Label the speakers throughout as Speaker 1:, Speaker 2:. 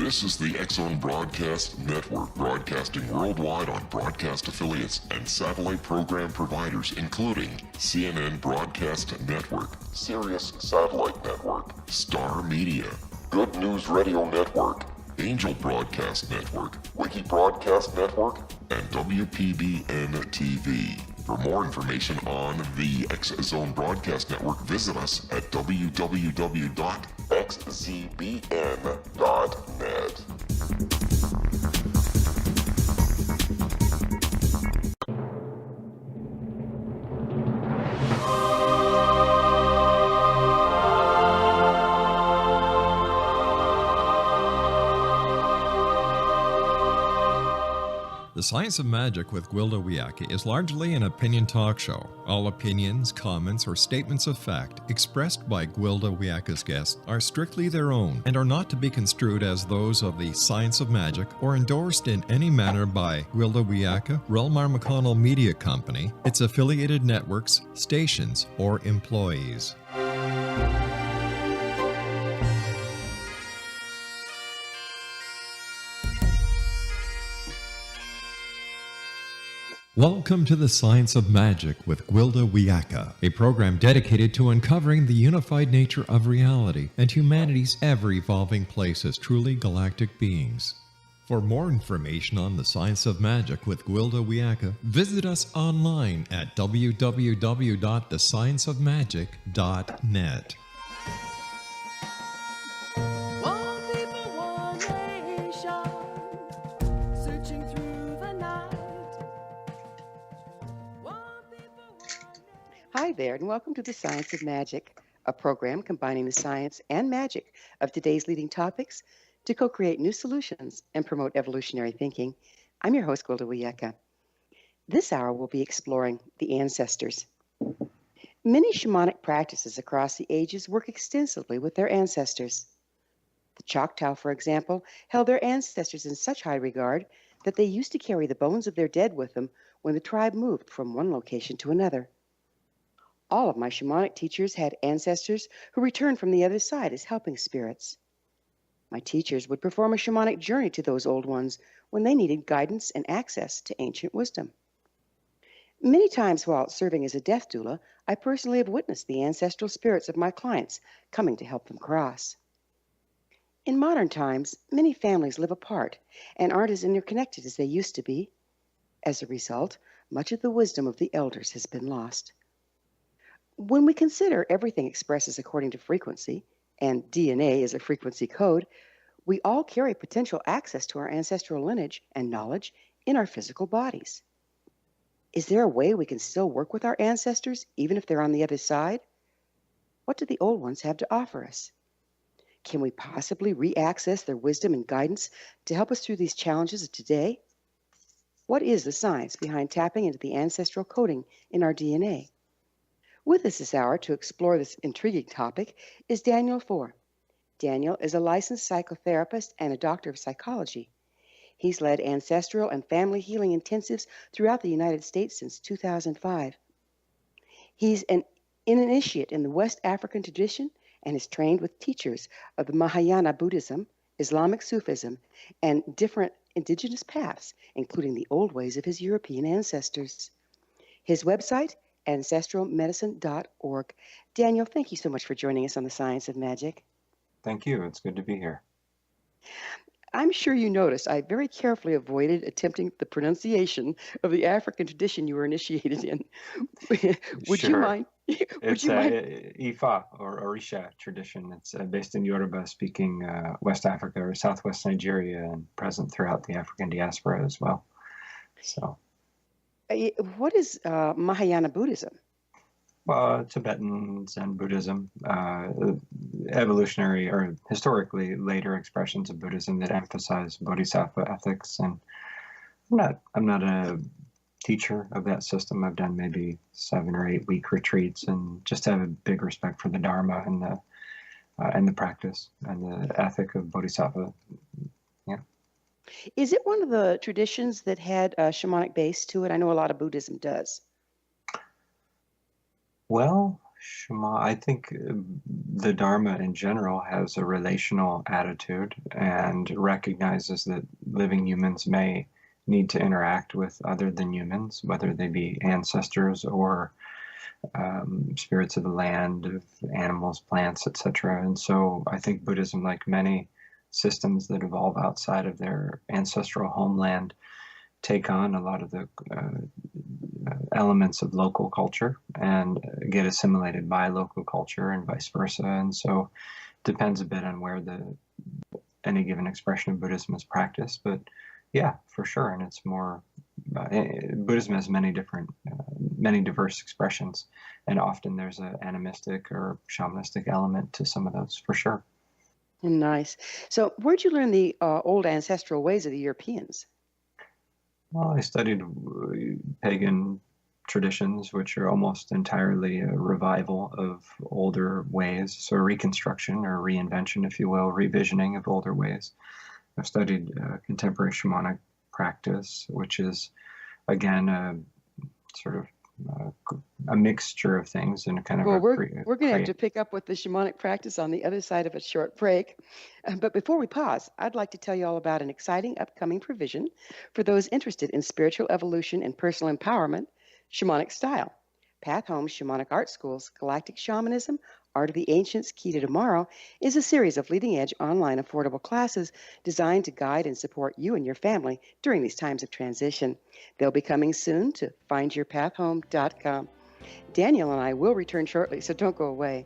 Speaker 1: This is the TSOM Broadcast Network, broadcasting worldwide on broadcast affiliates and satellite program providers, including CNN Broadcast Network, Sirius Satellite Network, Star Media, Good News Radio Network, Angel Broadcast Network, Wiki Broadcast Network, and WPBN TV. For more information on the TSOM Broadcast Network, visit us at www.xzbn.net.
Speaker 2: The Science of Magic with Gwilda Wiyaka is largely an opinion talk show. All opinions, comments, or statements of fact expressed by Gwilda Wiyaka's guests are strictly their own and are not to be construed as those of the Science of Magic or endorsed in any manner by Gwilda Wiyaka, Relmar McConnell Media Company, its affiliated networks, stations, or employees. Welcome to the Science of Magic with Gwilda Wiyaka, a program dedicated to uncovering the unified nature of reality and humanity's ever-evolving place as truly galactic beings. For more information on the Science of Magic with Gwilda Wiyaka, visit us online at www.thescienceofmagic.net.
Speaker 3: Hi there, and welcome to the Science of Magic, a program combining the science and magic of today's leading topics to co-create new solutions and promote evolutionary thinking. I'm your host, Gwilda Wiyaka. This hour we'll be exploring the ancestors. Many shamanic practices across the ages work extensively with their ancestors. The Choctaw, for example, held their ancestors in such high regard that they used to carry the bones of their dead with them when the tribe moved from one location to another. All of my shamanic teachers had ancestors who returned from the other side as helping spirits. My teachers would perform a shamanic journey to those old ones when they needed guidance and access to ancient wisdom. Many times while serving as a death doula, I personally have witnessed the ancestral spirits of my clients coming to help them cross. In modern times, many families live apart and aren't as interconnected as they used to be. As a result, much of the wisdom of the elders has been lost. When we consider everything expresses according to frequency, and DNA is a frequency code, we all carry potential access to our ancestral lineage and knowledge in our physical bodies. Is there a way we can still work with our ancestors, even if they're on the other side? What do the old ones have to offer us? Can we possibly re-access their wisdom and guidance to help us through these challenges of today? What is the science behind tapping into the ancestral coding in our DNA? With us this hour to explore this intriguing topic is Daniel Foor. Daniel is a licensed psychotherapist and a doctor of psychology. He's led ancestral and family healing intensives throughout the United States since 2005. He's an initiate in the West African tradition and is trained with teachers of the Mahayana Buddhism, Islamic Sufism, and different indigenous paths, including the old ways of his European ancestors. His website, ancestralmedicine.org. Daniel, thank you so much for joining us on the Science of Magic.
Speaker 4: Thank you. It's good to be here.
Speaker 3: I'm sure you noticed I very carefully avoided attempting the pronunciation of the African tradition you were initiated in. Would
Speaker 4: Sure.
Speaker 3: you mind?
Speaker 4: It's Ifa or Orisha tradition. It's based in Yoruba-speaking West Africa or Southwest Nigeria and present throughout the African diaspora as well. So.
Speaker 3: What is Mahayana Buddhism?
Speaker 4: Tibetan Zen Buddhism, evolutionary or historically later expressions of Buddhism that emphasize bodhisattva ethics. And I'm not a teacher of that system. I've done maybe 7 or 8 week retreats and just have a big respect for the Dharma and the practice and the ethic of bodhisattva. Yeah.
Speaker 3: Is it one of the traditions that had a shamanic base to it? I know a lot of Buddhism does.
Speaker 4: Well, I think the Dharma in general has a relational attitude and recognizes that living humans may need to interact with other than humans, whether they be ancestors or spirits of the land, of animals, plants, etc. And so I think Buddhism, like many systems that evolve outside of their ancestral homeland, take on a lot of the elements of local culture and get assimilated by local culture and vice versa. And so it depends a bit on where any given expression of Buddhism is practiced. But yeah, for sure. And it's more, Buddhism has many diverse expressions. And often there's an animistic or shamanistic element to some of those, for sure.
Speaker 3: Nice. So where'd you learn the old ancestral ways of the Europeans?
Speaker 4: Well, I studied pagan traditions, which are almost entirely a revival of older ways, so a reconstruction or reinvention, if you will, revisioning of older ways. I've studied contemporary shamanic practice, which is, again, a sort of a mixture of things and a kind of
Speaker 3: Well, we're going to have to pick up with the shamanic practice on the other side of a short break. But before we pause, I'd like to tell you all about an exciting upcoming provision for those interested in spiritual evolution and personal empowerment, shamanic style. Path Home Shamanic Art School's Galactic Shamanism, Art of the Ancients, Key to Tomorrow is a series of leading-edge online affordable classes designed to guide and support you and your family during these times of transition. They'll be coming soon to findyourpathhome.com. Daniel and I will return shortly, so don't go away.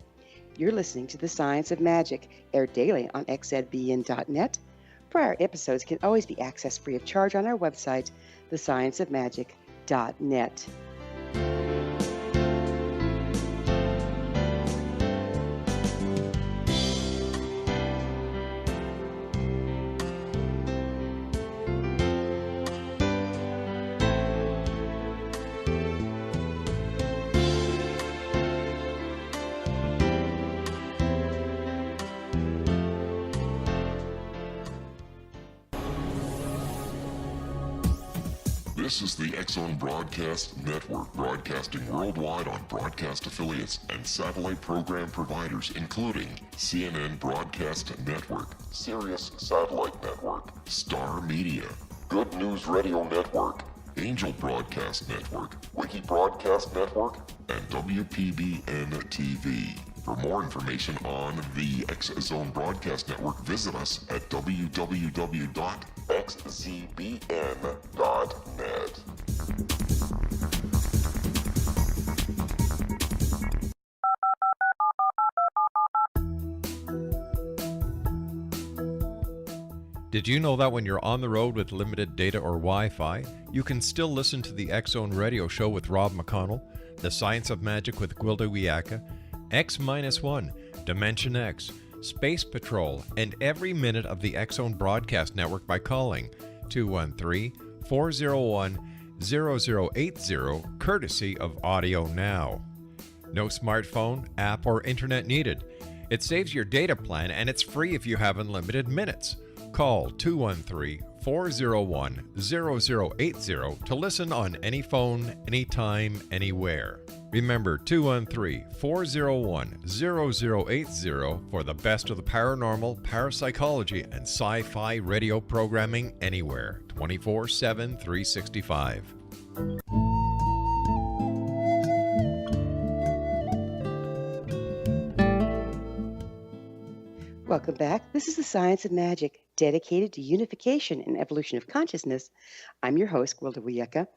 Speaker 3: You're listening to The Science of Magic, aired daily on xzbn.net. Prior episodes can always be accessed free of charge on our website, thescienceofmagic.net.
Speaker 1: This is the X-Zone Broadcast Network, broadcasting worldwide on broadcast affiliates and satellite program providers, including CNN Broadcast Network, Sirius Satellite Network, Star Media, Good News Radio Network, Angel Broadcast Network, Wiki Broadcast Network, and WPBN TV. For more information on the X-Zone Broadcast Network, visit us at www.xzbn.net.
Speaker 2: Did you know that when you're on the road with limited data or Wi-Fi, you can still listen to the X-Zone Radio Show with Rob McConnell, The Science of Magic with Gwilda Wiyaka, X-1, Dimension X, Space Patrol, and every minute of the X-Zone Broadcast Network by calling 213-401-0080, courtesy of Audio Now. No smartphone, app, or internet needed. It saves your data plan and it's free if you have unlimited minutes. Call 213-401-0080 to listen on any phone, anytime, anywhere. Remember 213-401-0080 for the best of the paranormal, parapsychology, and sci-fi radio programming anywhere, 24/7, 365.
Speaker 3: Welcome back. This is The Science of Magic, dedicated to unification and evolution of consciousness. I'm your host, Gwilda Wiyaka.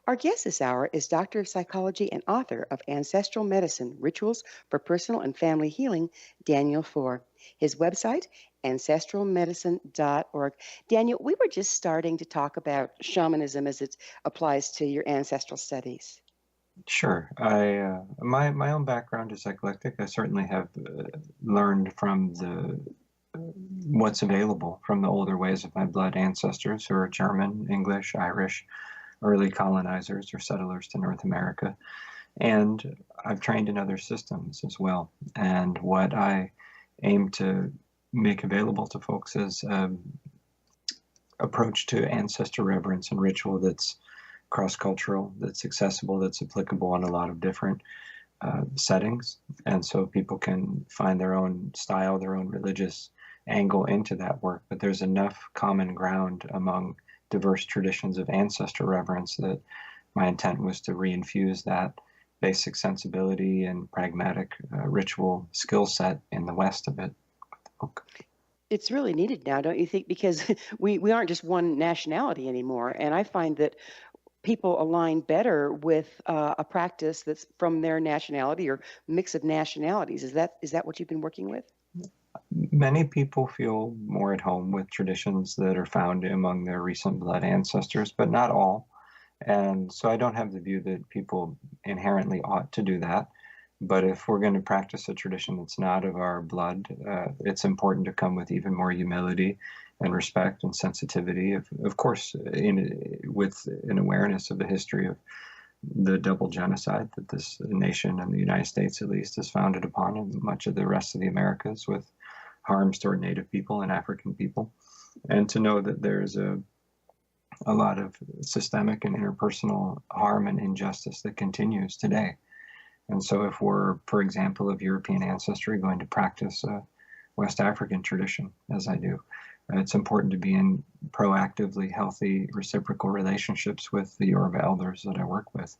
Speaker 3: Our guest this hour is Doctor of Psychology and author of Ancestral Medicine, Rituals for Personal and Family Healing, Daniel Foor. His website, ancestralmedicine.org. Daniel, we were just starting to talk about shamanism as it applies to your ancestral studies.
Speaker 4: Sure. My own background is eclectic. I certainly have learned from what's available from the older ways of my blood ancestors who are German, English, Irish, early colonizers or settlers to North America. And I've trained in other systems as well. And what I aim to make available to folks is an approach to ancestor reverence and ritual that's cross-cultural, that's accessible, that's applicable on a lot of different settings. And so people can find their own style, their own religious angle into that work. But there's enough common ground among diverse traditions of ancestor reverence that my intent was to reinfuse that basic sensibility and pragmatic ritual skill set in the West of it.
Speaker 3: It's really needed now, don't you think? Because we aren't just one nationality anymore. And I find that people align better with a practice that's from their nationality or mix of nationalities. Is that what you've been working with?
Speaker 4: Many people feel more at home with traditions that are found among their recent blood ancestors, but not all. And so I don't have the view that people inherently ought to do that. But if we're going to practice a tradition that's not of our blood, it's important to come with even more humility and respect and sensitivity. Of course, with an awareness of the history of the double genocide that this nation and the United States, at least, is founded upon, and much of the rest of the Americas, with harms toward Native people and African people. And to know that there's a lot of systemic and interpersonal harm and injustice that continues today. And so if we're, for example, of European ancestry, going to practice a West African tradition, as I do, it's important to be in proactively healthy reciprocal relationships with the Yoruba elders that I work with.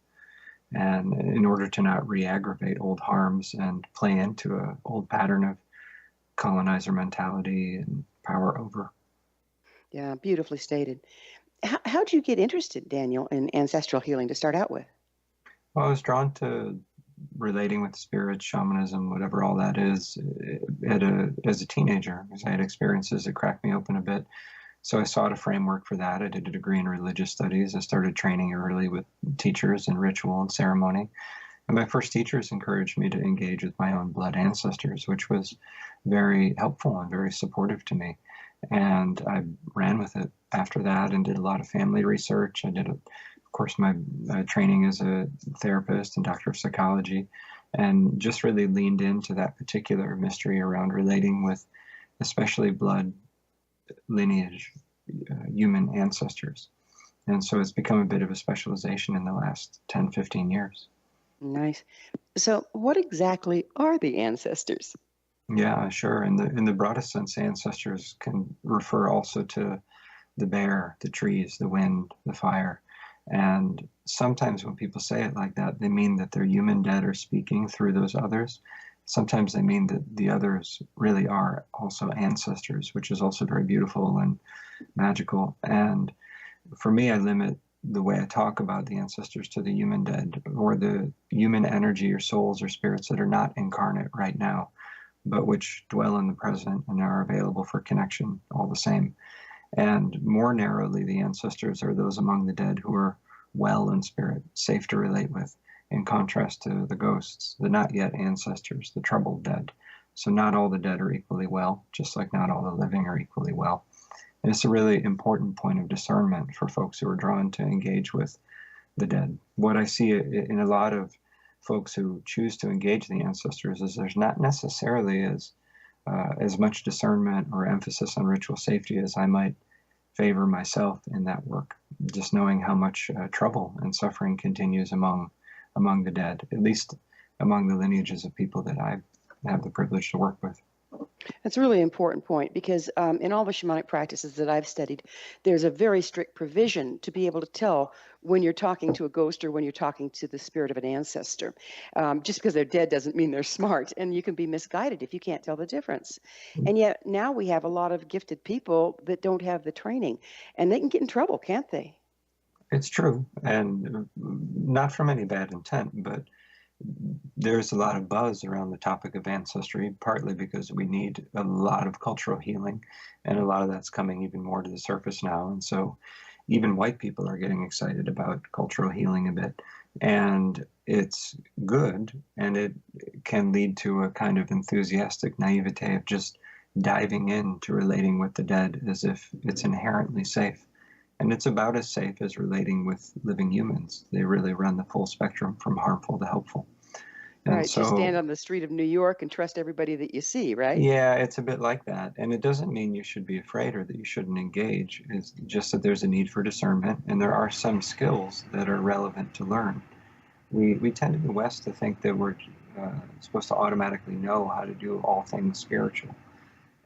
Speaker 4: And in order to not re-aggravate old harms and play into an old pattern of colonizer mentality and power over.
Speaker 3: Yeah, beautifully stated. How'd you get interested, Daniel, in ancestral healing to start out with?
Speaker 4: Well, I was drawn to relating with spirits, shamanism, whatever all that is, as a teenager, because I had experiences that cracked me open a bit. So I sought a framework for that. I did a degree in religious studies. I started training early with teachers in ritual and ceremony. And my first teachers encouraged me to engage with my own blood ancestors, which was very helpful and very supportive to me. And I ran with it after that and did a lot of family research. I did, of course, my training as a therapist and doctor of psychology, and just really leaned into that particular mystery around relating with especially blood lineage, human ancestors. And so it's become a bit of a specialization in the last 10, 15 years.
Speaker 3: Nice. So what exactly are the ancestors?
Speaker 4: Yeah, sure. In the broadest sense, ancestors can refer also to the bear, the trees, the wind, the fire. And sometimes when people say it like that, they mean that their human dead are speaking through those others. Sometimes they mean that the others really are also ancestors, which is also very beautiful and magical. And for me, I limit the way I talk about the ancestors to the human dead, or the human energy or souls or spirits that are not incarnate right now, but which dwell in the present and are available for connection all the same. And more narrowly, the ancestors are those among the dead who are well in spirit, safe to relate with, in contrast to the ghosts, the not yet ancestors, the troubled dead. So not all the dead are equally well, just like not all the living are equally well. And it's a really important point of discernment for folks who are drawn to engage with the dead. What I see in a lot of folks who choose to engage the ancestors is there's not necessarily as much discernment or emphasis on ritual safety as I might favor myself in that work. Just knowing how much trouble and suffering continues among the dead, at least among the lineages of people that I have the privilege to work with.
Speaker 3: That's a really important point, because in all the shamanic practices that I've studied, there's a very strict provision to be able to tell when you're talking to a ghost or when you're talking to the spirit of an ancestor. Just because they're dead doesn't mean they're smart, and you can be misguided if you can't tell the difference. And yet now we have a lot of gifted people that don't have the training, and they can get in trouble, can't they?
Speaker 4: It's true, and not from any bad intent, but there's a lot of buzz around the topic of ancestry, partly because we need a lot of cultural healing, and a lot of that's coming even more to the surface now. And so even white people are getting excited about cultural healing a bit. And it's good, and it can lead to a kind of enthusiastic naivete of just diving into relating with the dead as if it's inherently safe. And it's about as safe as relating with living humans. They really run the full spectrum from harmful to helpful. And
Speaker 3: Right.
Speaker 4: so,
Speaker 3: Just stand on the street of New York and trust everybody that you see, right?
Speaker 4: yeah, it's a bit like that. And it doesn't mean you should be afraid or that you shouldn't engage. It's just that there's a need for discernment, and there are some skills that are relevant to learn. we tend in the West to think that we're supposed to automatically know how to do all things spiritual,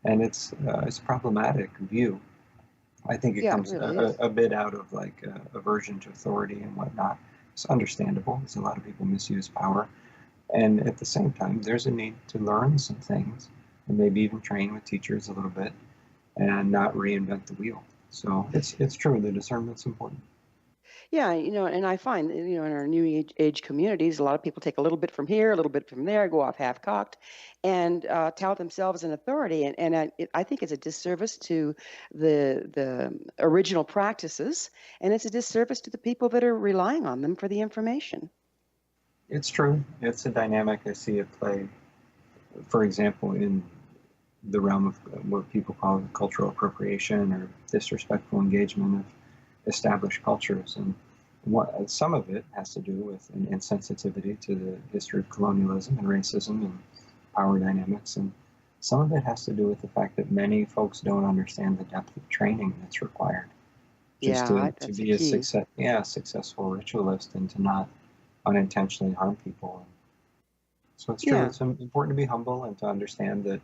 Speaker 4: and it's a problematic view. I think it
Speaker 3: Yeah, it
Speaker 4: comes
Speaker 3: really is.
Speaker 4: a bit out of like aversion to authority and whatnot. It's understandable because a lot of people misuse power, and at the same time, there's a need to learn some things and maybe even train with teachers a little bit and not reinvent the wheel. So it's true. The discernment's important.
Speaker 3: Yeah, and I find, in our new age communities, a lot of people take a little bit from here, a little bit from there, go off half-cocked, and tout themselves an authority. And I think it's a disservice to the original practices, and it's a disservice to the people that are relying on them for the information.
Speaker 4: It's true. It's a dynamic I see at play, for example, in the realm of what people call cultural appropriation or disrespectful engagement of established cultures. And some of it has to do with an insensitivity to the history of colonialism and racism and power dynamics. And some of it has to do with the fact that many folks don't understand the depth of training that's required just
Speaker 3: Yeah,
Speaker 4: to
Speaker 3: that's the
Speaker 4: be a
Speaker 3: key.
Speaker 4: successful ritualist and to not unintentionally harm people. So it's true.
Speaker 3: Yeah.
Speaker 4: It's important to be humble and to understand that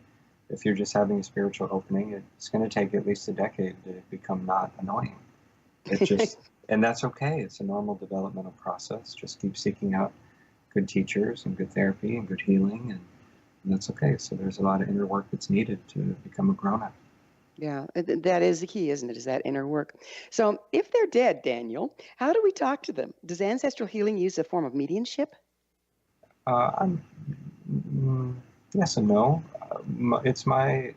Speaker 4: if you're just having a spiritual opening, it's going to take at least a decade to become not annoying. It just, and that's okay. It's a normal developmental process. Just keep seeking out good teachers and good therapy and good healing, and that's okay. So there's a lot of inner work that's needed to become a grown-up.
Speaker 3: Yeah, that is the key, isn't it? Is that inner work. So if they're dead, Daniel, how do we talk to them? Does ancestral healing use a form of mediumship?
Speaker 4: I'm, yes and no. It's my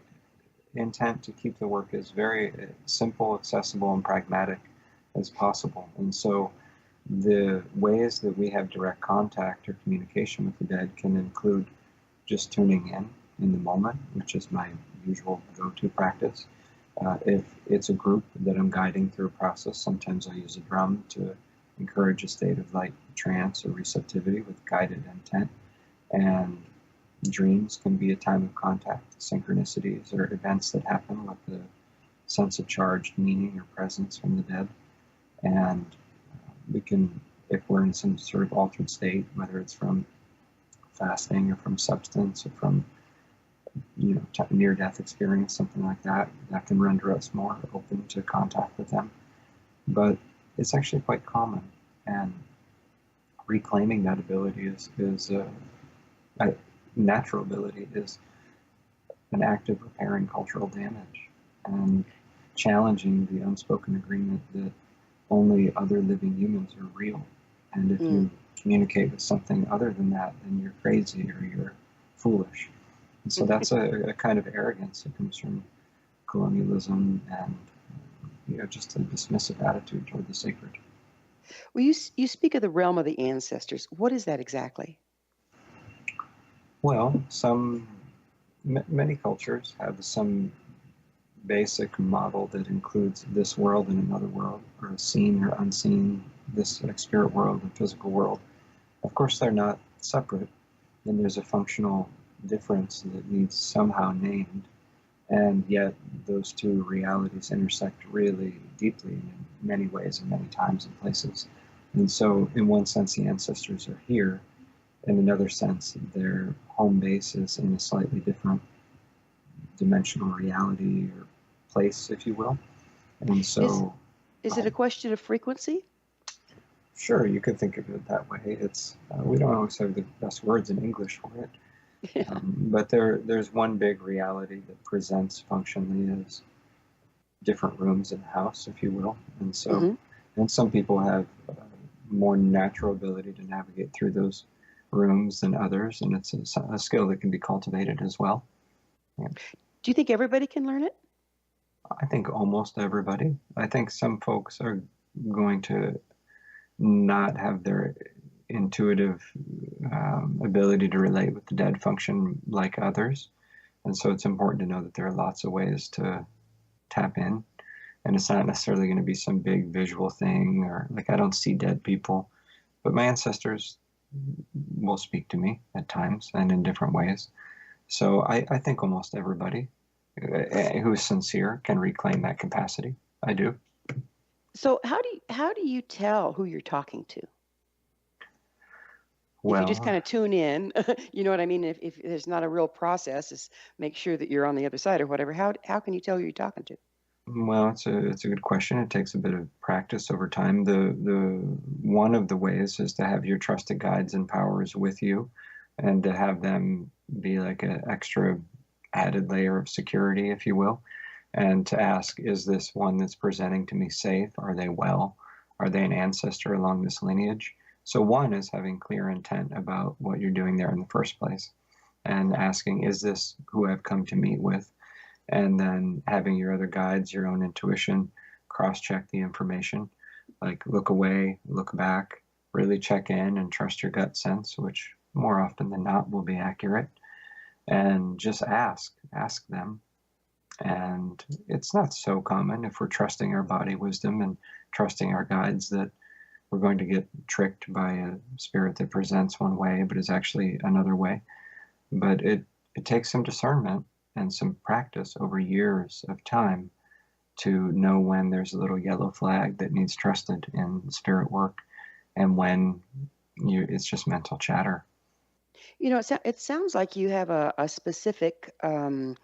Speaker 4: intent to keep the work as very simple, accessible, and pragmatic as possible. And so the ways that we have direct contact or communication with the dead can include just tuning in the moment, which is my usual go-to practice. If it's a group that I'm guiding through a process, sometimes I'll use a drum to encourage a state of light trance or receptivity with guided intent. And dreams can be a time of contact, synchronicities or events that happen with the sense of charged meaning or presence from the dead. And we can, if we're in some sort of altered state, whether it's from fasting or from substance or from near-death experience, something like that, that can render us more open to contact with them. But it's actually quite common, and reclaiming that ability is a natural ability, is an act of repairing cultural damage and challenging the unspoken agreement that only other living humans are real. And if you communicate with something other than that, then you're crazy or you're foolish. And so that's a kind of arrogance that comes from colonialism and just a dismissive attitude toward the sacred.
Speaker 3: Well, you speak of the realm of the ancestors. What is that exactly?
Speaker 4: Well, many cultures have some basic model that includes this world and another world, or a seen or unseen, this spirit world and physical world. Of course, they're not separate, and there's a functional difference that needs somehow named, and yet those two realities intersect really deeply in many ways and many times and places. And so, in one sense, the ancestors are here. In another sense, their home base is in a slightly different dimensional reality or place, if you will. And so,
Speaker 3: is it a question of frequency?
Speaker 4: Sure, you could think of it that way. It's we don't always have the best words in English for it,
Speaker 3: Yeah.
Speaker 4: but there's one big reality that presents functionally as different rooms in a house, if you will. And so, and some people have more natural ability to navigate through those rooms than others, and it's a skill that can be cultivated as well. Yeah.
Speaker 3: Do you think everybody can learn it?
Speaker 4: I think almost everybody. I think some folks are going to not have their intuitive ability to relate with the dead function like others. And so it's important to know that there are lots of ways to tap in. And it's not necessarily going to be some big visual thing, or like I don't see dead people, but my ancestors will speak to me at times and in different ways. So I think almost everybody who is sincere can reclaim that capacity. I do.
Speaker 3: So how do you tell who you're talking to? If you just
Speaker 4: Well,
Speaker 3: kind of tune in, you know what I mean? If there's not a real process, is make sure that you're on the other side or whatever. How can you tell who you're talking to?
Speaker 4: well, it's a good question. It takes a bit of practice over time. The one of the ways is to have your trusted guides and powers with you, and to have them be like an extra added layer of security, if you will, and to ask, is this one that's presenting to me safe? Are they well? Are they an ancestor along this lineage? So one is having clear intent about what you're doing there in the first place, and asking, is this who I've come to meet with? And then having your other guides, your own intuition, cross check the information, like look away, look back, really check in and trust your gut sense, which more often than not will be accurate. And just ask them. And it's not so common if we're trusting our body wisdom and trusting our guides that we're going to get tricked by a spirit that presents one way but is actually another way. But it takes some discernment and some practice over years of time to know when there's a little yellow flag that needs trusted in spirit work and when it's just mental chatter.
Speaker 3: It sounds like you have a specific a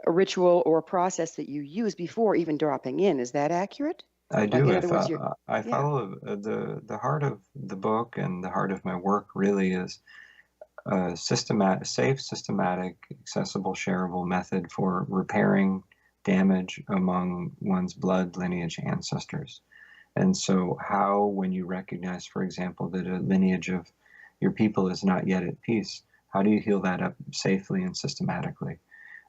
Speaker 3: ritual or a process that you use before even dropping in. Is that accurate?
Speaker 4: I
Speaker 3: Like,
Speaker 4: do.
Speaker 3: in other words, you're,
Speaker 4: I
Speaker 3: yeah.
Speaker 4: follow the heart of the book, and the heart of my work really is a systematic, safe, systematic, accessible, shareable method for repairing damage among one's blood lineage ancestors. And so, how, when you recognize, for example, that a lineage of your people is not yet at peace, how do you heal that up safely and systematically?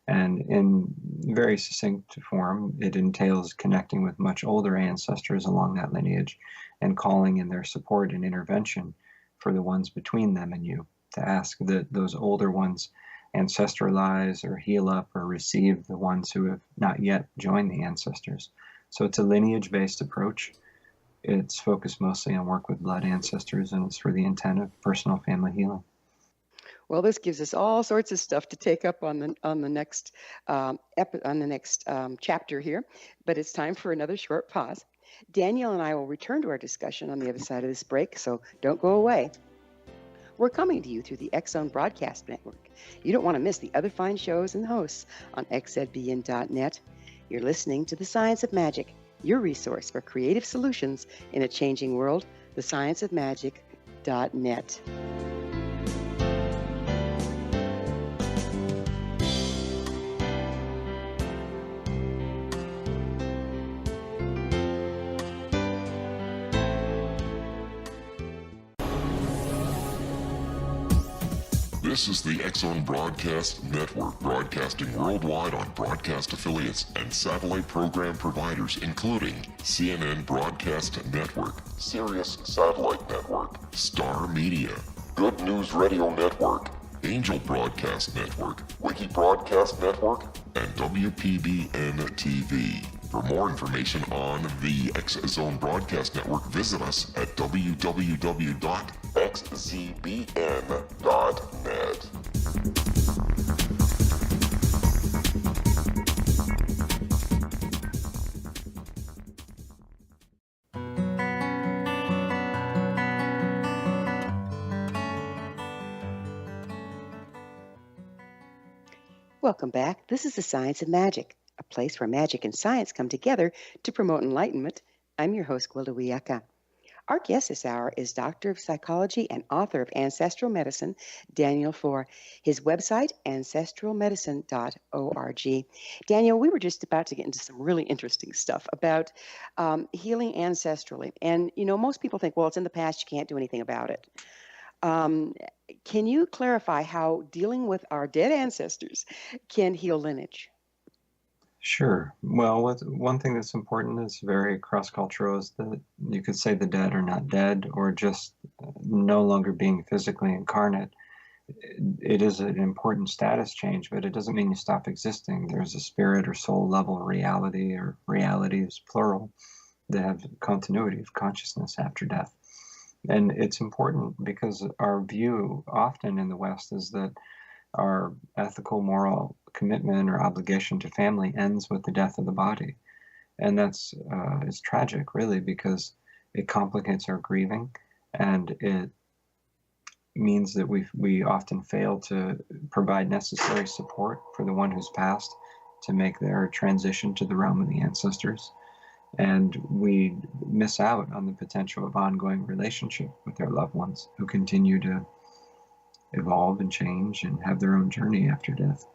Speaker 4: And in very succinct form, it entails connecting with much older ancestors along that lineage and calling in their support and intervention for the ones between them and you, to ask that those older ones ancestralize or heal up or receive the ones who have not yet joined the ancestors. So it's a lineage-based approach. It's focused mostly on work with blood ancestors, and it's for the intent of personal family healing.
Speaker 3: Well, this gives us all sorts of stuff to take up on the next chapter here, but it's time for another short pause. Daniel and I will return to our discussion on the other side of this break, so don't go away. We're coming to you through the X-Zone Broadcast Network. You don't want to miss the other fine shows and hosts on xzbn.net. You're listening to The Science of Magic, your resource for creative solutions in a changing world, thescienceofmagic.net.
Speaker 1: This is the X-Zone Broadcast Network, broadcasting worldwide on broadcast affiliates and satellite program providers, including CNN Broadcast Network, Sirius Satellite Network, Star Media, Good News Radio Network, Angel Broadcast Network, Wiki Broadcast Network, and WPBN TV. For more information on the X-Zone Broadcast Network, visit us at www.xzbn.net.
Speaker 3: Welcome back. This is The Science of Magic, a place where magic and science come together to promote enlightenment. I'm your host, Gwilda Wiyaka. Our guest this hour is Doctor of Psychology and author of Ancestral Medicine, Daniel Foor. His website, ancestralmedicine.org. Daniel, we were just about to get into some really interesting stuff about healing ancestrally. And, most people think, well, it's in the past, you can't do anything about it. Can you clarify how dealing with our dead ancestors can heal lineage?
Speaker 4: Sure. Well, one thing that's important is very cross-cultural is that you could say the dead are not dead or just no longer being physically incarnate. It is an important status change, but it doesn't mean you stop existing. There's a spirit or soul level reality, or realities, plural, that have continuity of consciousness after death. And it's important because our view often in the West is that our ethical, moral commitment or obligation to family ends with the death of the body. And that's is tragic, really, because it complicates our grieving, and it means that we often fail to provide necessary support for the one who's passed to make their transition to the realm of the ancestors. And we miss out on the potential of ongoing relationship with their loved ones who continue to evolve and change and have their own journey after death.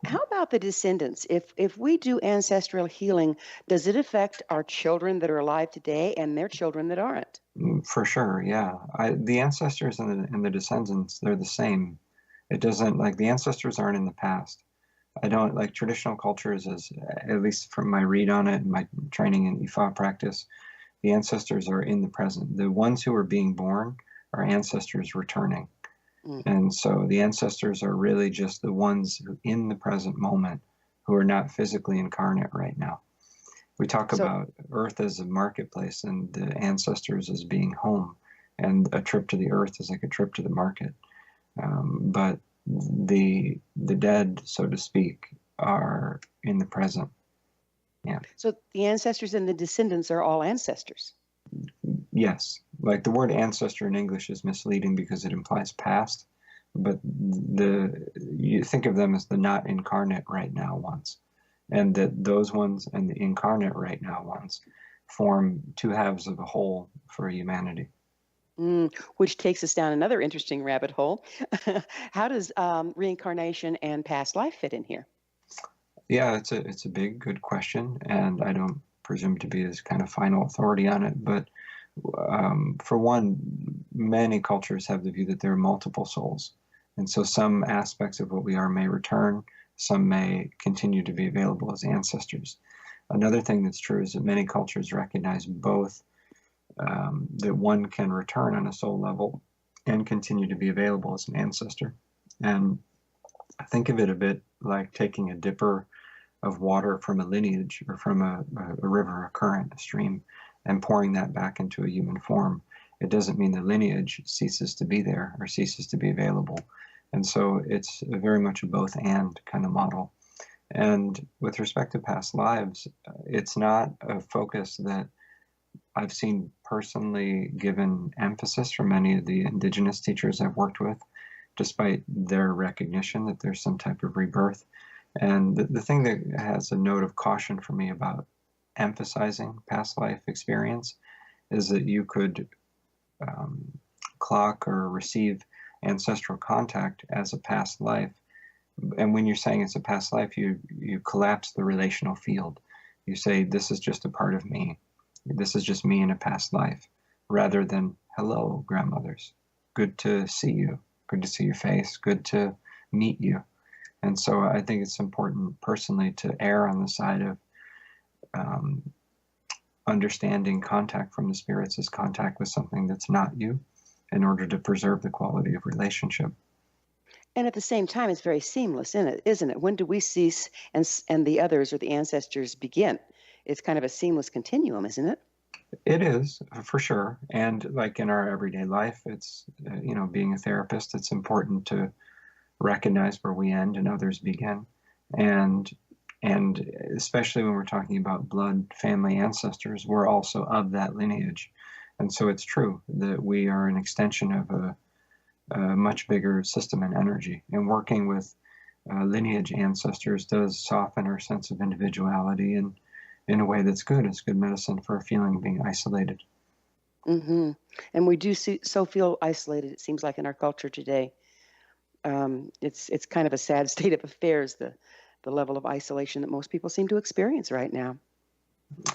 Speaker 3: How about the descendants? If we do ancestral healing, does it affect our children that are alive today and their children that aren't?
Speaker 4: For sure, yeah. The ancestors and the descendants, they're the same. It doesn't, like, the ancestors aren't in the past. I don't like traditional cultures, as at least from my read on it and my training in Ifa practice, the ancestors are in the present. The ones who are being born are ancestors returning.
Speaker 3: Mm.
Speaker 4: And so the ancestors are really just the ones who, in the present moment, who are not physically incarnate right now. We talk about Earth as a marketplace and the ancestors as being home, and a trip to the Earth is like a trip to the market. But the dead, so to speak, are in the present. Yeah.
Speaker 3: So the ancestors and the descendants are all ancestors.
Speaker 4: Yes. Like, the word ancestor in English is misleading because it implies past, but you think of them as the not incarnate right now ones, and that those ones and the incarnate right now ones form two halves of a whole for humanity.
Speaker 3: Which takes us down another interesting rabbit hole. How does reincarnation and past life fit in here?
Speaker 4: Yeah, it's a big, good question, and I don't presume to be this kind of final authority on it. But for one, many cultures have the view that there are multiple souls, and so some aspects of what we are may return, some may continue to be available as ancestors. Another thing that's true is that many cultures recognize both, that one can return on a soul level and continue to be available as an ancestor. And think of it a bit like taking a dipper of water from a lineage or from a river, a current, a stream, and pouring that back into a human form. It doesn't mean the lineage ceases to be there or ceases to be available. And so it's very much a both and kind of model. And with respect to past lives, it's not a focus that I've seen personally given emphasis from many of the indigenous teachers I've worked with, despite their recognition that there's some type of rebirth. And the thing that has a note of caution for me about emphasizing past life experience is that you could clock or receive ancestral contact as a past life. And when you're saying it's a past life, you collapse the relational field. You say, this is just a part of me. This is just me in a past life, rather than, hello, grandmothers. Good to see you. Good to see your face. Good to meet you. And so I think it's important personally to err on the side of understanding contact from the spirits as contact with something that's not you, in order to preserve the quality of relationship.
Speaker 3: And at the same time, it's very seamless, isn't it? When do we cease and the others or the ancestors begin? It's kind of a seamless continuum, isn't it?
Speaker 4: It is, for sure. And like in our everyday life, it's, being a therapist, it's important to recognize where we end and others begin. And especially when we're talking about blood family ancestors, we're also of that lineage. And so it's true that we are an extension of a much bigger system and energy. And working with lineage ancestors does soften our sense of individuality, and in a way that's good. It's good medicine for a feeling of being isolated.
Speaker 3: Mm-hmm. And we do feel isolated, it seems like, in our culture today. It's kind of a sad state of affairs, the level of isolation that most people seem to experience right now.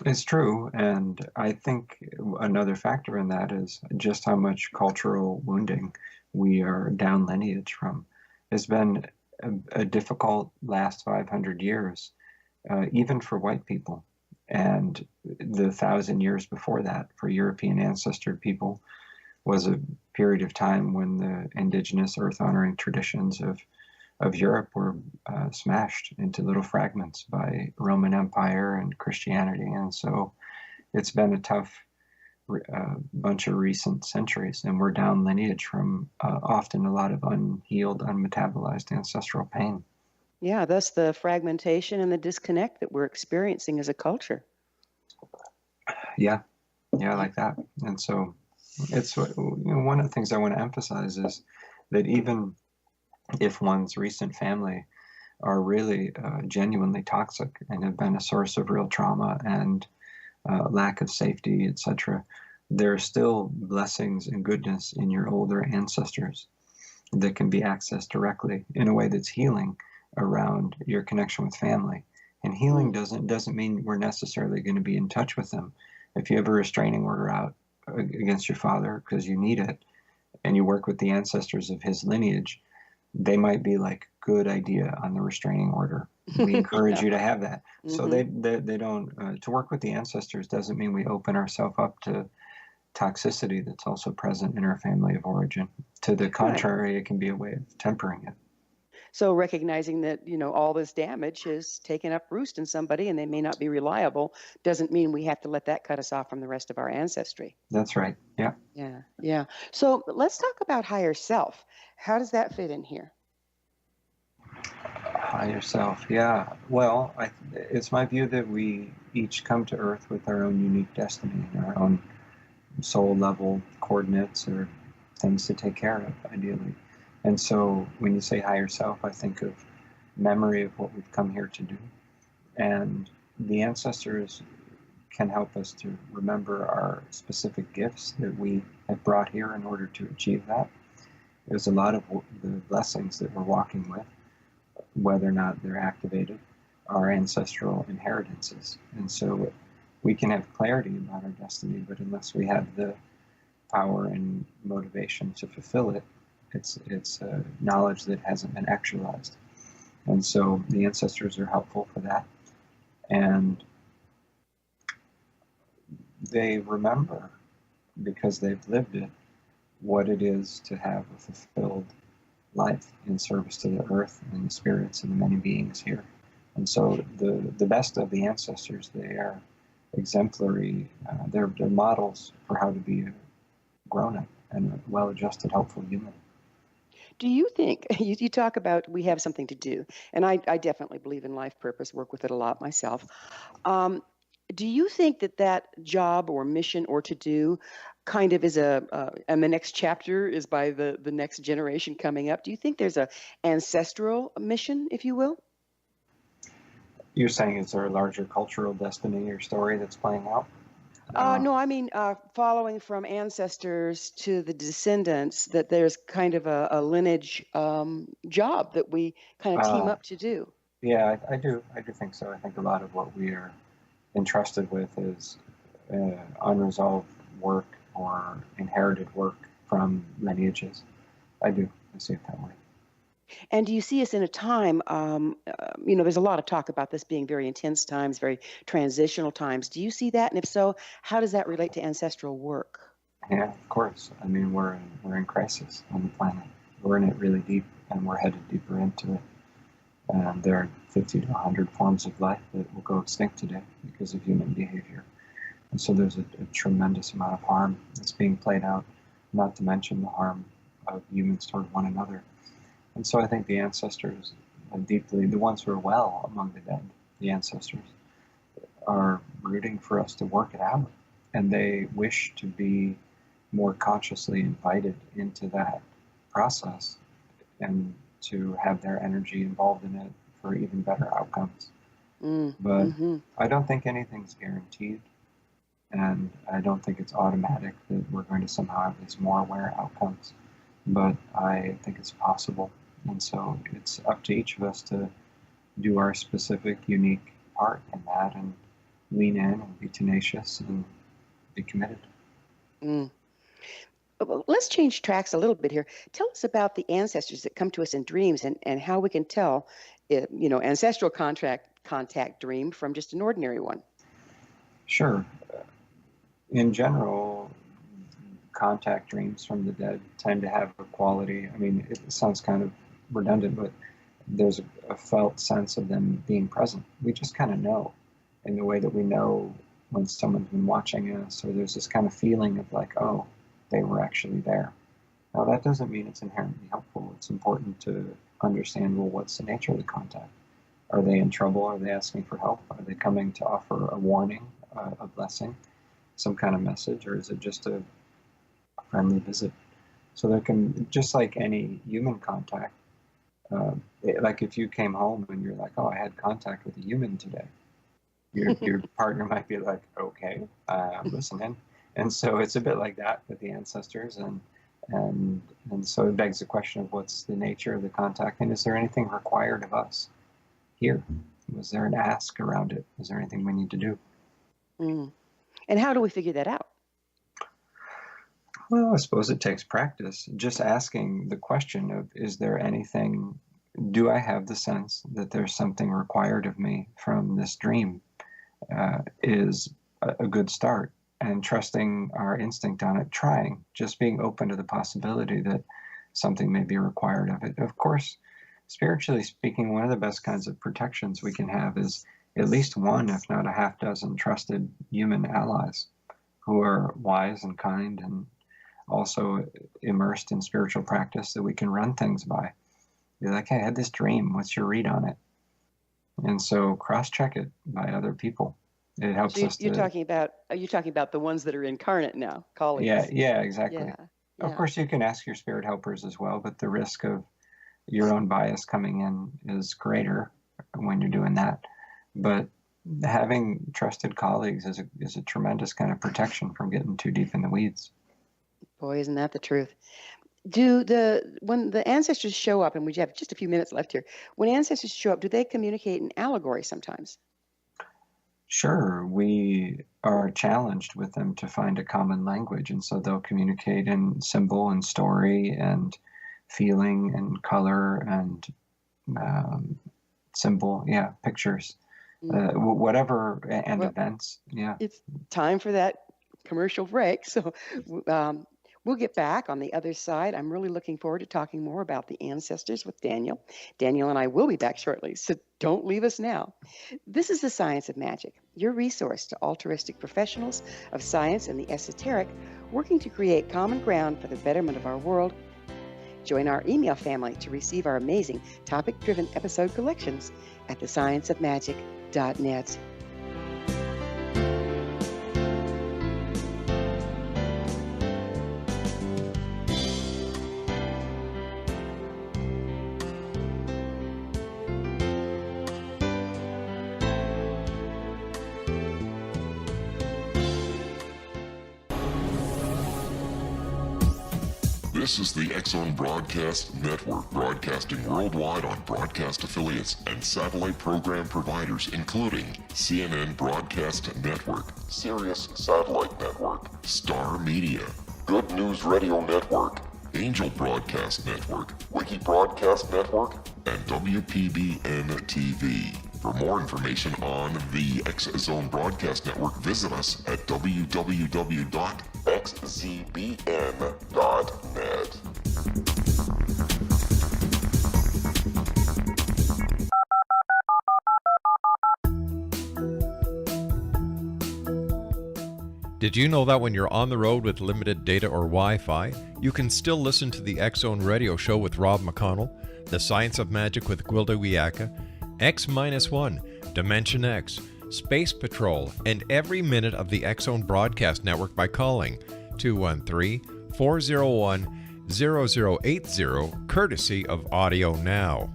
Speaker 4: It's true. And I think another factor in that is just how much cultural wounding we are down lineage from. It's been a difficult last 500 years, even for white people. And the 1,000 years before that for European ancestor people was a period of time when the indigenous earth-honoring traditions of Europe were smashed into little fragments by Roman Empire and Christianity. And so it's been a tough bunch of recent centuries, and we're down lineage from often a lot of unhealed, unmetabolized ancestral pain.
Speaker 3: Yeah, thus the fragmentation and the disconnect that we're experiencing as a culture.
Speaker 4: Yeah, like that. And so It's one of the things I want to emphasize is that even if one's recent family are really genuinely toxic and have been a source of real trauma and lack of safety, etc., there are still blessings and goodness in your older ancestors that can be accessed directly in a way that's healing around your connection with family. And healing doesn't mean we're necessarily going to be in touch with them. If you have a restraining order out against your father because you need it, and you work with the ancestors of his lineage, they might be like, good idea on the restraining order. We encourage you to have that. So they don't, to work with the ancestors doesn't mean we open ourselves up to toxicity that's also present in our family of origin. To the contrary, it can be a way of tempering it.
Speaker 3: So recognizing that, all this damage has taken up roost in somebody and they may not be reliable doesn't mean we have to let that cut us off from the rest of our ancestry.
Speaker 4: That's right. Yeah.
Speaker 3: Yeah. So let's talk about higher self. How does that fit in here?
Speaker 4: Higher self. Yeah. Well, it's my view that we each come to Earth with our own unique destiny and our own soul level coordinates or things to take care of, ideally. And so when you say higher self, I think of memory of what we've come here to do. And the ancestors can help us to remember our specific gifts that we have brought here in order to achieve that. There's a lot of the blessings that we're walking with, whether or not they're activated, are ancestral inheritances. And so we can have clarity about our destiny, but unless we have the power and motivation to fulfill it, it's knowledge that hasn't been actualized. And so the ancestors are helpful for that. And they remember, because they've lived it, what it is to have a fulfilled life in service to the earth and the spirits and the many beings here. And so the best of the ancestors, they are exemplary. They're models for how to be a grown-up and a well-adjusted, helpful human.
Speaker 3: Do you think, you talk about we have something to do, and I definitely believe in life purpose, work with it a lot myself. Do you think that job or mission or to do kind of is and the next chapter is by the next generation coming up? Do you think there's a ancestral mission, if you will?
Speaker 4: You're saying is there a larger cultural destiny or story that's playing out?
Speaker 3: No, I mean, following from ancestors to the descendants, that there's kind of a lineage job that we kind of team up to do.
Speaker 4: Yeah, I do think so. I think a lot of what we are entrusted with is unresolved work or inherited work from lineages. I see it that way.
Speaker 3: And do you see us in a time, there's a lot of talk about this being very intense times, very transitional times. Do you see that? And if so, how does that relate to ancestral work?
Speaker 4: Yeah, of course. I mean, we're in crisis on the planet. We're in it really deep, and we're headed deeper into it. And there are 50 to 100 forms of life that will go extinct today because of human behavior. And so there's a tremendous amount of harm that's being played out, not to mention the harm of humans toward one another. And so I think the ancestors deeply, the ones who are well among the dead, the ancestors, are rooting for us to work it out. And they wish to be more consciously invited into that process and to have their energy involved in it for even better outcomes. But I don't think anything's guaranteed. And I don't think it's automatic that we're going to somehow have these more aware outcomes. But I think it's possible. And so it's up to each of us to do our specific, unique part in that and lean in and be tenacious and be committed.
Speaker 3: Well, let's change tracks a little bit here. Tell us about the ancestors that come to us in dreams and how we can tell, ancestral contact dream from just an ordinary one.
Speaker 4: Sure. In general, contact dreams from the dead tend to have a quality. I mean, it sounds kind of redundant, but there's a felt sense of them being present. We just kind of know in the way that we know when someone's been watching us, or there's this kind of feeling of like, oh, they were actually there. Now, that doesn't mean it's inherently helpful. It's important to understand, well, what's the nature of the contact? Are they in trouble? Are they asking for help? Are they coming to offer a warning, a blessing, some kind of message? Or is it just a friendly visit. So there can, just like any human contact, like if you came home and you're like, oh, I had contact with a human today, your partner might be like, okay, I'm listening. And so it's a bit like that with the ancestors, and so it begs the question of what's the nature of the contact, and is there anything required of us here? Was there an ask around it? Is there anything we need to do?
Speaker 3: And how do we figure that out?
Speaker 4: Well, I suppose it takes practice. Just asking the question of, is there anything, do I have the sense that there's something required of me from this dream, is a good start. And trusting our instinct on it, trying, just being open to the possibility that something may be required of it. Of course, spiritually speaking, one of the best kinds of protections we can have is at least one, if not a half dozen, trusted human allies who are wise and kind and also immersed in spiritual practice that we can run things by. Be like, hey, I had this dream. What's your read on it? And so cross-check it by other people. It helps us.
Speaker 3: Are you talking about the ones that are incarnate now, colleagues?
Speaker 4: Yeah, exactly.
Speaker 3: Yeah.
Speaker 4: Of course, you can ask your spirit helpers as well, but the risk of your own bias coming in is greater when you're doing that. But having trusted colleagues is a tremendous kind of protection from getting too deep in the weeds.
Speaker 3: Boy, isn't that the truth? When the ancestors show up, and we have just a few minutes left here, when ancestors show up, do they communicate in allegory sometimes?
Speaker 4: Sure, we are challenged with them to find a common language, and so they'll communicate in symbol and story and feeling and color and symbol, pictures, whatever, and events. Yeah.
Speaker 3: It's time for that commercial break. So we'll get back on the other side. I'm really looking forward to talking more about the ancestors with Daniel. Daniel and I will be back shortly, so don't leave us now. This is The Science of Magic, your resource to altruistic professionals of science and the esoteric, working to create common ground for the betterment of our world. Join our email family to receive our amazing topic-driven episode collections at thescienceofmagic.net.
Speaker 1: This is the X-Zone Broadcast Network, broadcasting worldwide on broadcast affiliates and satellite program providers, including CNN Broadcast Network, Sirius Satellite Network, Star Media, Good News Radio Network, Angel Broadcast Network, Wiki Broadcast Network, and WPBN TV. For more information on the X-Zone Broadcast Network, visit us at www.xzbn.net.
Speaker 2: Did you know that when you're on the road with limited data or Wi-Fi, you can still listen to the X-Zone Radio Show with Rob McConnell, The Science of Magic with Gwilda Wiyaka, X-1, Dimension X, Space Patrol, and every minute of the X-Zone Broadcast Network by calling 213-401-0080, courtesy of Audio Now.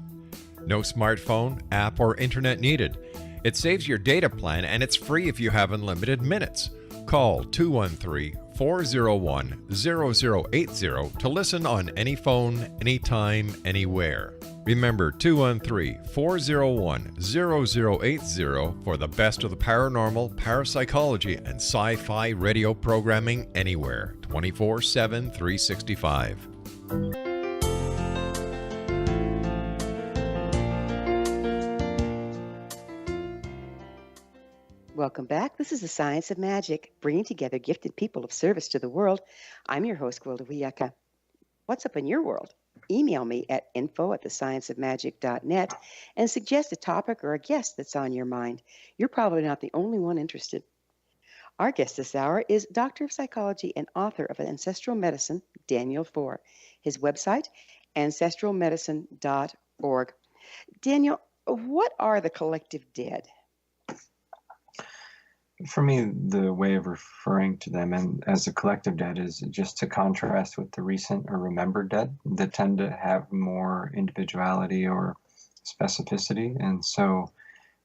Speaker 2: No smartphone, app, or internet needed. It saves your data plan and it's free if you have unlimited minutes. Call 213-401-0080 to listen on any phone, anytime, anywhere. Remember 213-401-0080 for the best of the paranormal, parapsychology, and sci-fi radio programming anywhere, 24/7, 365.
Speaker 3: Welcome back. This is The Science of Magic, bringing together gifted people of service to the world. I'm your host, Gwilda Wiyaka. What's up in your world? Email me at info@thescienceofmagic.net and suggest a topic or a guest that's on your mind. You're probably not the only one interested. Our guest this hour is Doctor of Psychology and author of Ancestral Medicine, Daniel Foor. His website, ancestralmedicine.org. Daniel, what are the collective dead?
Speaker 4: For me, the way of referring to them and as a collective dead is just to contrast with the recent or remembered dead that tend to have more individuality or specificity. And so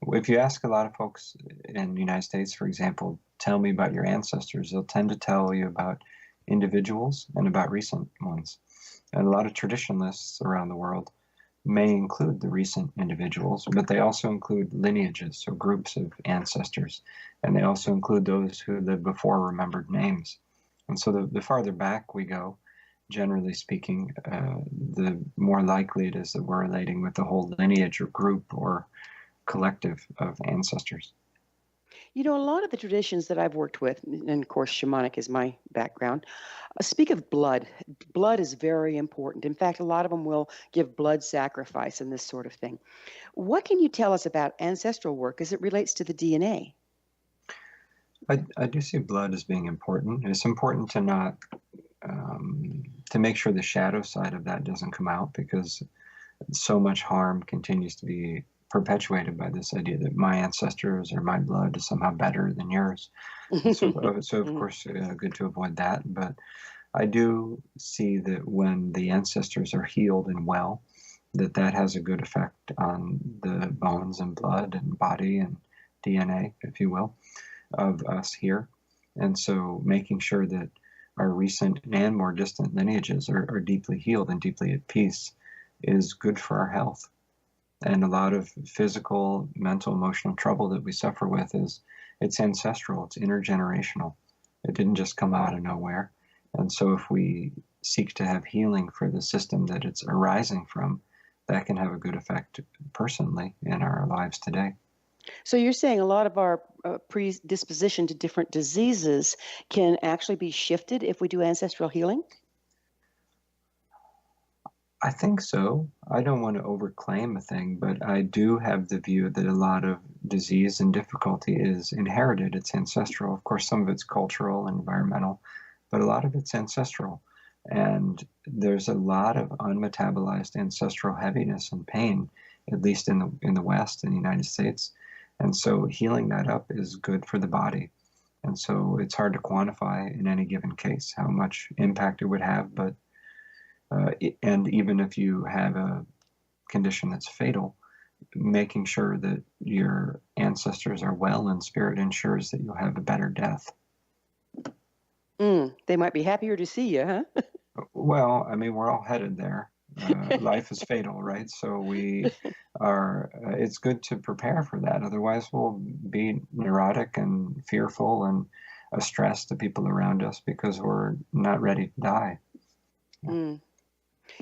Speaker 4: if you ask a lot of folks in the United States, for example, tell me about your ancestors, they'll tend to tell you about individuals and about recent ones. And a lot of traditionalists around the world may include the recent individuals, but they also include lineages or groups of ancestors. And they also include those who lived before remembered names. And so the farther back we go, generally speaking, the more likely it is that we're relating with the whole lineage or group or collective of ancestors.
Speaker 3: You know, a lot of the traditions that I've worked with, and of course, shamanic is my background, speak of blood. Blood is very important. In fact, a lot of them will give blood sacrifice and this sort of thing. What can you tell us about ancestral work as it relates to the DNA?
Speaker 4: I do see blood as being important. It's important to not, to make sure the shadow side of that doesn't come out, because so much harm continues to be perpetuated by this idea that my ancestors or my blood is somehow better than yours. So of course, good to avoid that. But I do see that when the ancestors are healed and well, that has a good effect on the bones and blood and body and DNA, if you will, of us here. And so making sure that our recent and more distant lineages are deeply healed and deeply at peace is good for our health. And a lot of physical, mental, emotional trouble that we suffer with it's ancestral, it's intergenerational. It didn't just come out of nowhere. And so if we seek to have healing for the system that it's arising from, that can have a good effect personally in our lives today.
Speaker 3: So you're saying a lot of our predisposition to different diseases can actually be shifted if we do ancestral healing?
Speaker 4: I think so. I don't want to overclaim a thing, but I do have the view that a lot of disease and difficulty is inherited. It's ancestral. Of course, some of it's cultural and environmental, but a lot of it's ancestral. And there's a lot of unmetabolized ancestral heaviness and pain, at least in the West, in the United States. And so healing that up is good for the body. And so it's hard to quantify in any given case how much impact it would have, but and even if you have a condition that's fatal, making sure that your ancestors are well in spirit ensures that you'll have a better death.
Speaker 3: They might be happier to see you, huh?
Speaker 4: Well, I mean, we're all headed there. Life is fatal, right? So we are, it's good to prepare for that. Otherwise, we'll be neurotic and fearful and a stress to people around us because we're not ready to die.
Speaker 3: Yeah.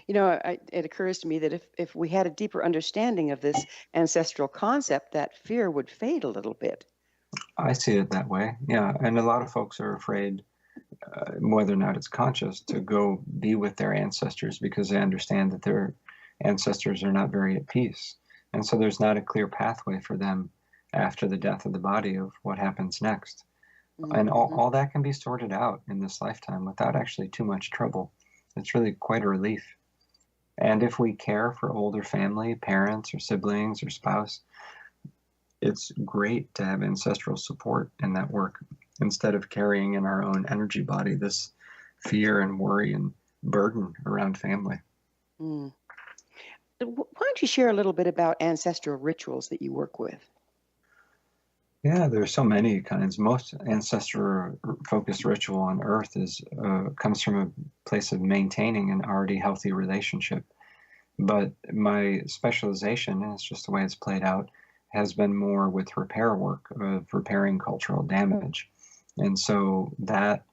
Speaker 3: You know, it occurs to me that if we had a deeper understanding of this ancestral concept, that fear would fade a little bit.
Speaker 4: I see it that way, yeah. And a lot of folks are afraid, whether or not it's conscious, to go be with their ancestors because they understand that their ancestors are not very at peace. And so there's not a clear pathway for them after the death of the body of what happens next. Mm-hmm. And all that can be sorted out in this lifetime without actually too much trouble. It's really quite a relief. And if we care for older family, parents or siblings or spouse, it's great to have ancestral support in that work instead of carrying in our own energy body this fear and worry and burden around family.
Speaker 3: Why don't you share a little bit about ancestral rituals that you work with?
Speaker 4: Yeah, there's so many kinds. Most ancestor-focused ritual on Earth comes from a place of maintaining an already healthy relationship. But my specialization, and it's just the way it's played out, has been more with repair work, of repairing cultural damage. And so that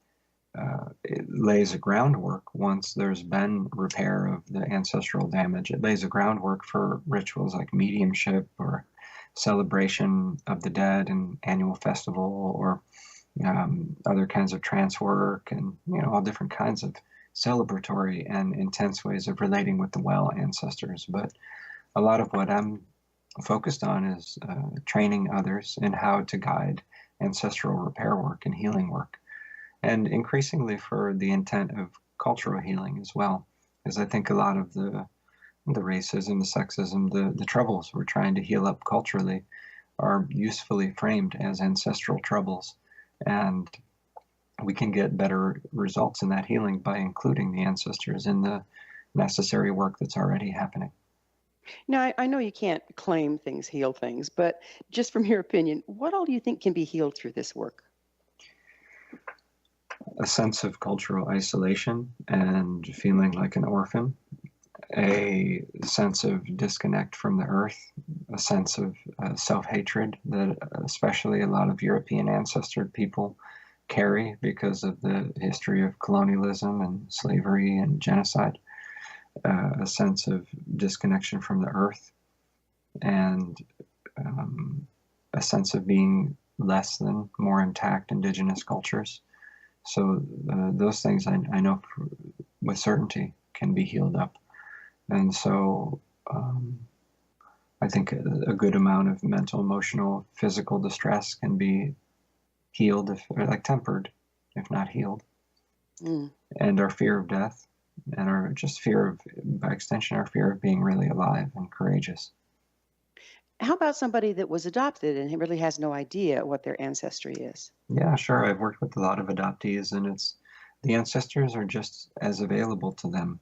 Speaker 4: it lays a groundwork once there's been repair of the ancestral damage. It lays a groundwork for rituals like mediumship or celebration of the dead and annual festival or other kinds of trance work and all different kinds of celebratory and intense ways of relating with the well ancestors. But a lot of what I'm focused on is training others in how to guide ancestral repair work and healing work, and increasingly for the intent of cultural healing as well, because I think a lot of the racism, the sexism, the troubles we're trying to heal up culturally are usefully framed as ancestral troubles. And we can get better results in that healing by including the ancestors in the necessary work that's already happening.
Speaker 3: Now, I know you can't claim things heal things, but just from your opinion, what all do you think can be healed through this work?
Speaker 4: A sense of cultural isolation and feeling like an orphan, a sense of disconnect from the earth, a sense of self-hatred that especially a lot of European ancestor people carry because of the history of colonialism and slavery and genocide, a sense of disconnection from the earth, and a sense of being less than more intact indigenous cultures. So those things I know with certainty can be healed up. And so I think a good amount of mental, emotional, physical distress can be healed, or like tempered, if not healed.
Speaker 3: Mm.
Speaker 4: And our fear of death, and our just fear of, by extension, our fear of being really alive and courageous.
Speaker 3: How about somebody that was adopted and really has no idea what their ancestry is?
Speaker 4: Yeah, sure. I've worked with a lot of adoptees, and the ancestors are just as available to them.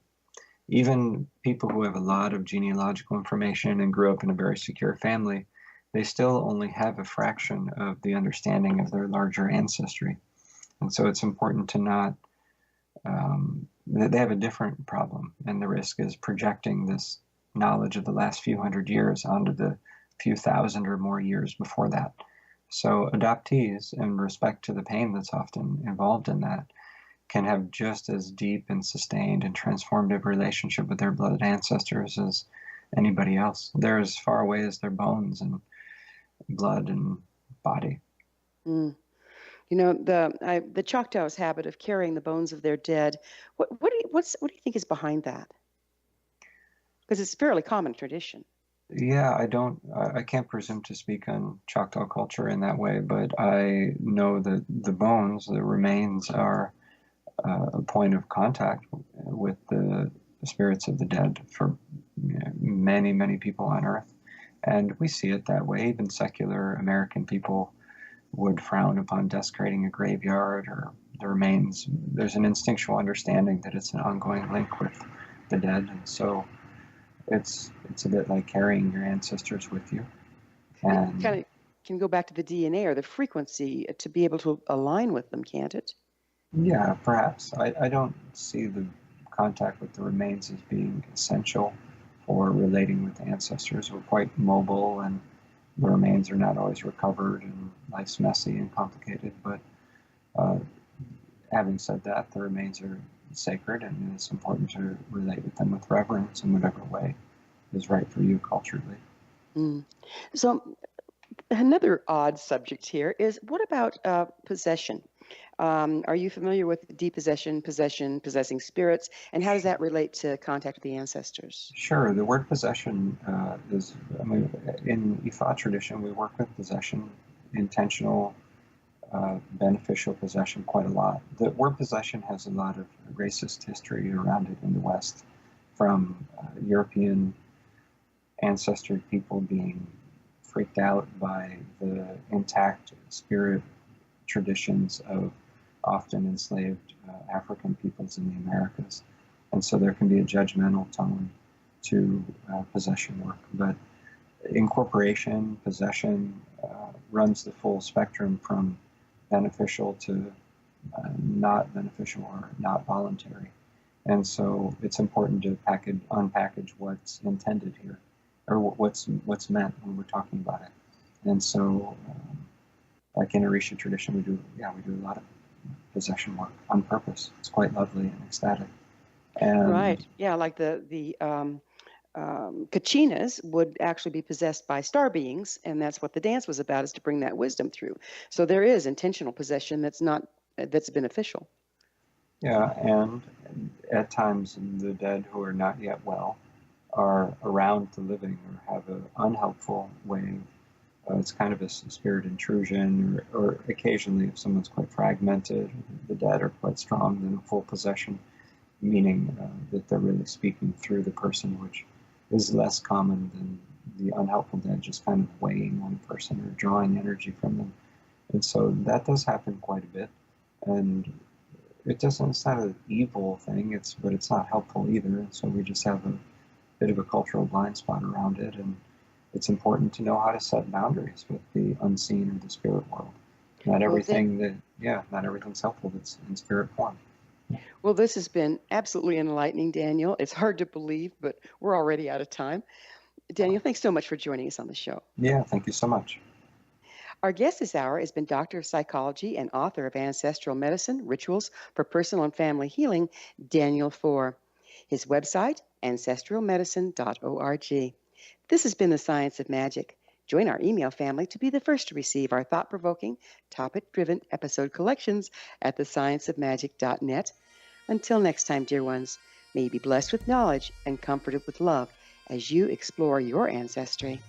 Speaker 4: Even people who have a lot of genealogical information and grew up in a very secure family, they still only have a fraction of the understanding of their larger ancestry. And so it's important to not, they have a different problem, and the risk is projecting this knowledge of the last few hundred years onto the few thousand or more years before that. So adoptees, in respect to the pain that's often involved in that, can have just as deep and sustained and transformative relationship with their blood ancestors as anybody else. They're as far away as their bones and blood and body.
Speaker 3: Mm. You know, the Choctaws' habit of carrying the bones of their dead. What do you think is behind that? Because it's a fairly common tradition.
Speaker 4: Yeah, I can't presume to speak on Choctaw culture in that way, but I know that the bones, the remains, are a point of contact with the spirits of the dead for many, many people on Earth. And we see it that way. Even secular American people would frown upon desecrating a graveyard or the remains. There's an instinctual understanding that it's an ongoing link with the dead. And so it's a bit like carrying your ancestors with you. And
Speaker 3: It kind of can go back to the DNA or the frequency to be able to align with them, can't it?
Speaker 4: yeah, perhaps. I don't see the contact with the remains as being essential for relating with ancestors. We're quite mobile, and the remains are not always recovered, and life's messy and complicated. But having said that, the remains are sacred, and it's important to relate with them with reverence in whatever way is right for you culturally.
Speaker 3: Mm. So another odd subject here is, what about possession? Are you familiar with depossession, possession, possessing spirits, and how does that relate to contact with the ancestors?
Speaker 4: Sure. The word possession is, I mean, in Ifa tradition, we work with possession, intentional, beneficial possession quite a lot. The word possession has a lot of racist history around it in the West, from European ancestor people being freaked out by the intact spirit traditions of often enslaved African peoples in the Americas. And so there can be a judgmental tone to possession work. But incorporation, possession runs the full spectrum from beneficial to not beneficial or not voluntary. And so it's important to unpackage what's intended here, or what's meant when we're talking about it. And so, like in Orisha tradition, we do a lot of possession work on purpose. It's quite lovely and ecstatic. And
Speaker 3: Right. Yeah, like the Kachinas would actually be possessed by star beings, and that's what the dance was about, is to bring that wisdom through. So there is intentional possession that's beneficial.
Speaker 4: yeah, and at times the dead who are not yet well are around the living or have an unhelpful way. It's kind of a spirit intrusion, or occasionally if someone's quite fragmented, the dead are quite strong, then a full possession, meaning that they're really speaking through the person, which is less common than the unhelpful dead just kind of weighing on a person or drawing energy from them. And so that does happen quite a bit. And it's not an evil thing, but it's not helpful either. And so we just have a bit of a cultural blind spot around it. And it's important to know how to set boundaries with the unseen or the spirit world. Not everything's helpful that's in spirit form.
Speaker 3: Well, this has been absolutely enlightening, Daniel. It's hard to believe, but we're already out of time. Daniel, thanks so much for joining us on the show.
Speaker 4: Yeah, thank you so much.
Speaker 3: Our guest this hour has been Doctor of Psychology and author of Ancestral Medicine, Rituals for Personal and Family Healing, Daniel Foor. His website, ancestralmedicine.org. This has been The Science of Magic. Join our email family to be the first to receive our thought-provoking, topic-driven episode collections at thescienceofmagic.net. Until next time, dear ones, may you be blessed with knowledge and comforted with love as you explore your ancestry.